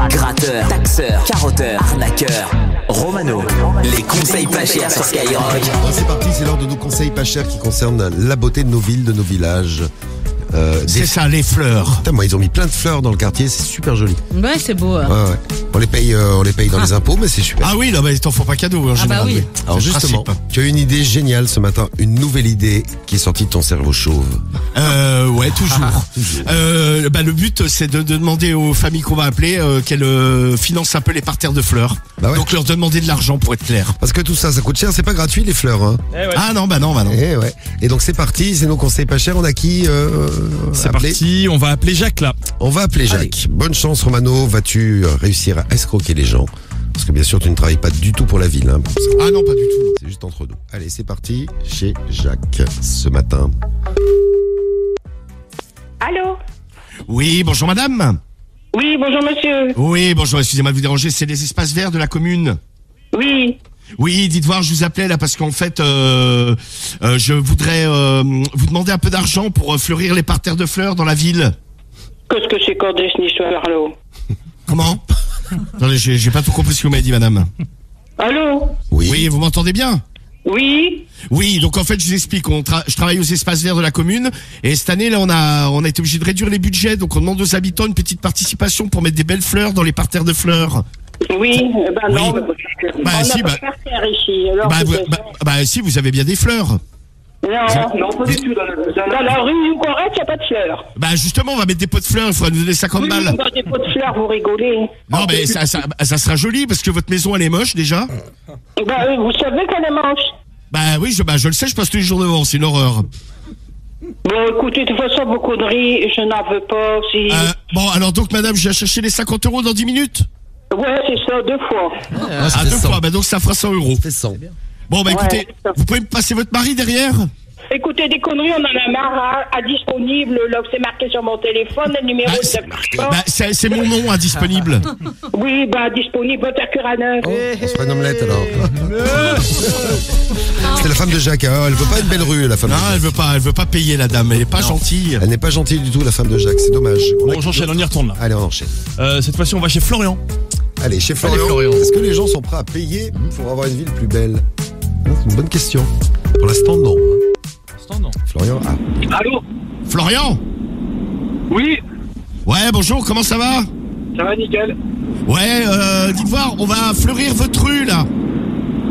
Gratteur, taxeur, carotteur, arnaqueur. Romano, les conseils pas chers sur Skyrock. Bon, c'est parti, c'est l'heure de nos conseils pas chers qui concernent la beauté de nos villes, de nos villages. C'est ça, les fleurs. Putain, moi, ils ont mis plein de fleurs dans le quartier, c'est super joli. Ouais, c'est beau. Ouais. On les paye dans les impôts, mais c'est super. Ah oui, non, mais t'en font pas cadeau en général. oui. Alors justement, tu as une idée géniale ce matin, une nouvelle idée qui est sortie de ton cerveau chauve. Ouais, toujours. Le but, c'est de demander aux familles qu'on va appeler qu'elles financent un peu les parterres de fleurs. Bah ouais. Donc leur demander de l'argent pour être clair. Parce que tout ça, ça coûte cher, c'est pas gratuit les fleurs. Hein. Ah non, bah non. Et, ouais. Et donc c'est parti, c'est nos conseils pas chers. On a qui C'est appelé parti, on va appeler Jacques là. On va appeler Jacques. Bonne chance Romano, vas-tu réussir à escroquer les gens? Parce que bien sûr tu ne travailles pas du tout pour la ville. Hein, pour ça. Ah non, pas du tout. C'est juste entre nous. Allez, c'est parti chez Jacques ce matin. Allô? Oui, bonjour madame. Oui, bonjour monsieur. Oui, bonjour, excusez-moi de vous déranger, c'est les espaces verts de la commune. Oui. Oui, dites voir, je vous appelais là parce qu'en fait, je voudrais vous demander un peu d'argent pour fleurir les parterres de fleurs dans la ville. Qu'est-ce que c'est qu'on dit, histoire, allô? Comment? Attendez, j'ai pas tout compris ce que vous m'avez dit, madame. Allô? Oui, vous m'entendez bien? Oui. Oui, donc en fait, je vous explique, je travaille aux espaces verts de la commune et cette année là, on a été obligé de réduire les budgets, donc on demande aux habitants une petite participation pour mettre des belles fleurs dans les parterres de fleurs. Oui, non, Oui. on Bah, n'a si, pas bah. de parterre ici. Alors, Si, vous avez bien des fleurs. non, pas du tout. Dans la rue où on reste, il n'y a pas de fleurs. Bah justement, on va mettre des pots de fleurs, il faudra nous donner 50 balles. Dans des pots de fleurs, vous rigolez. Non, mais ça sera joli parce que votre maison elle est moche déjà. Vous savez qu'elle est moche. Bah oui, je le sais, je passe tous les jours devant, c'est une horreur. Bon, écoutez, de toute façon, vos conneries, je n'en veux pas. Si... Bon, alors donc madame, je vais chercher les 50 € dans 10 minutes. Ouais, c'est ça, 2 fois. Ça Deux fait 100. fois, bah donc ça fera 100 €. Ça fait 100. Bon, bah écoutez, Ouais. vous pouvez me passer votre mari derrière? Écoutez, des conneries, on en a marre à disponible. Là, c'est marqué sur mon téléphone, le numéro C'est mon nom indisponible. Oui, disponible, Intercure à 9. On se fera une omelette alors. C'était la femme de Jacques, hein. Elle veut pas une belle rue, la femme Non, de Jacques. elle veut pas payer la dame, elle est pas gentille. Elle n'est pas gentille du tout, la femme de Jacques, c'est dommage. Bon, j'enchaîne, on y retourne là. Allez, on enchaîne. Cette fois-ci, on va chez Florian. Allez, chez Florian. Est-ce que les gens sont prêts à payer pour avoir une ville plus belle? C'est une bonne question. Pour l'instant, non. Non. Florian, Allô? Florian? Oui, Ouais, bonjour, comment ça va? ça va nickel. Ouais, dites voir, on va fleurir votre rue là.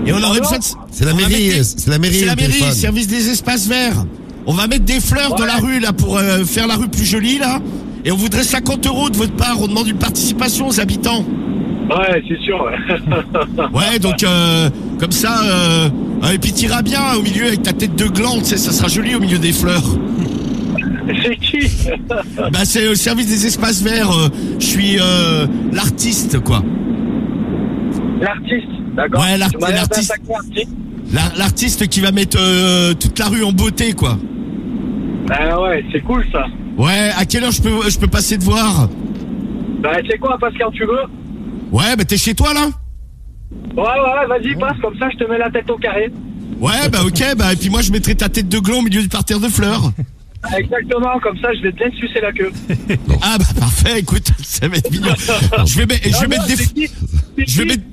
Et on aurait besoin de... c'est la on va mairie, mettre des- c'est la mairie, C'est la le mairie, téléphone. service des espaces verts. On va mettre des fleurs dans la rue là pour faire la rue plus jolie là. Et on voudrait 50 € de votre part. On demande une participation aux habitants. Ouais, c'est sûr. Ouais. Ouais, donc comme ça, et puis t'iras bien au milieu avec ta tête de gland, tu sais, ça sera joli au milieu des fleurs. C'est qui? Bah c'est le service des espaces verts. Je suis l'artiste quoi. L'artiste, d'accord. Ouais, Tu m'as l'air d'un l'artiste. sacré artiste. L'artiste qui va mettre toute la rue en beauté quoi. Ah ouais, c'est cool ça. Ouais, à quelle heure je peux passer te voir? Bah, tu sais quoi, passe quand tu veux. Ouais, bah t'es chez toi là? Ouais, vas-y, passe, comme ça je te mets la tête au carré. Ouais, bah ok, bah et puis moi je mettrai ta tête de gland au milieu du parterre de fleurs. Exactement, comme ça je vais bien te sucer la queue. Ah bah parfait, écoute, ça va être mignon. Je vais mettre des... Je vais mettre...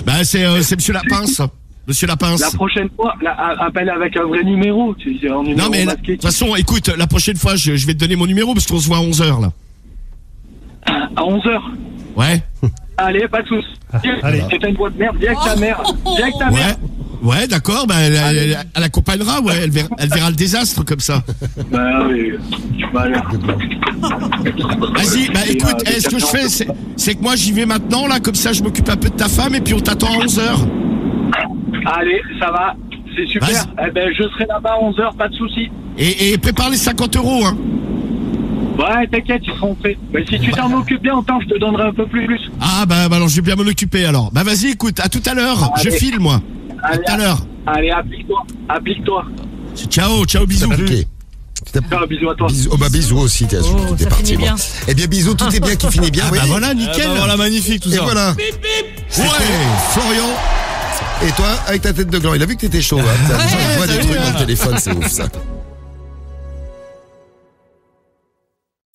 Bah c'est Monsieur Lapince. Monsieur Lapince. La prochaine fois, appelle avec un vrai numéro. Tu sais, un numéro Non mais de masqué. toute façon, écoute, la prochaine fois je vais te donner mon numéro parce qu'on se voit à 11h là. À 11h. Ouais. Allez, pas de soucis. Allez. C'est une boîte de merde, viens avec ta mère. Viens avec ta Ouais. mère. Ouais, d'accord, bah elle accompagnera, ouais, elle verra le désastre comme ça. Bah oui, tu m'as l'air. Vas-y, bah écoute, ce que je fais, c'est que moi j'y vais maintenant, là, comme ça je m'occupe un peu de ta femme et puis on t'attend à 11h. Allez, ça va, c'est super. Vas-y. Eh ben, je serai là-bas à 11h, pas de soucis. Et prépare les 50 €, hein. Ouais, t'inquiète, ils seront faits. Mais si tu t'en occupes bien, autant je te donnerai un peu plus. Ah bah alors je vais bien m'en occuper alors. Bah vas-y, écoute, à tout à l'heure, je Allez. file moi. À Allez, tout à l'heure. Allez, applique-toi. Ciao, bisous. Ok. Ciao, bisous à toi. Bisous. Oh bah bisous aussi, t'es ça parti. finit bien. Eh bien bisous, tout est bien qui finit bien. Ah oui. bah voilà, nickel. Voilà, magnifique tout Et ça. voilà. Ouais, Florian. Et toi, avec ta tête de gland, il a vu que t'étais chaud. Hein. T'as des gens qui voient des trucs dans le téléphone, c'est ouf ça.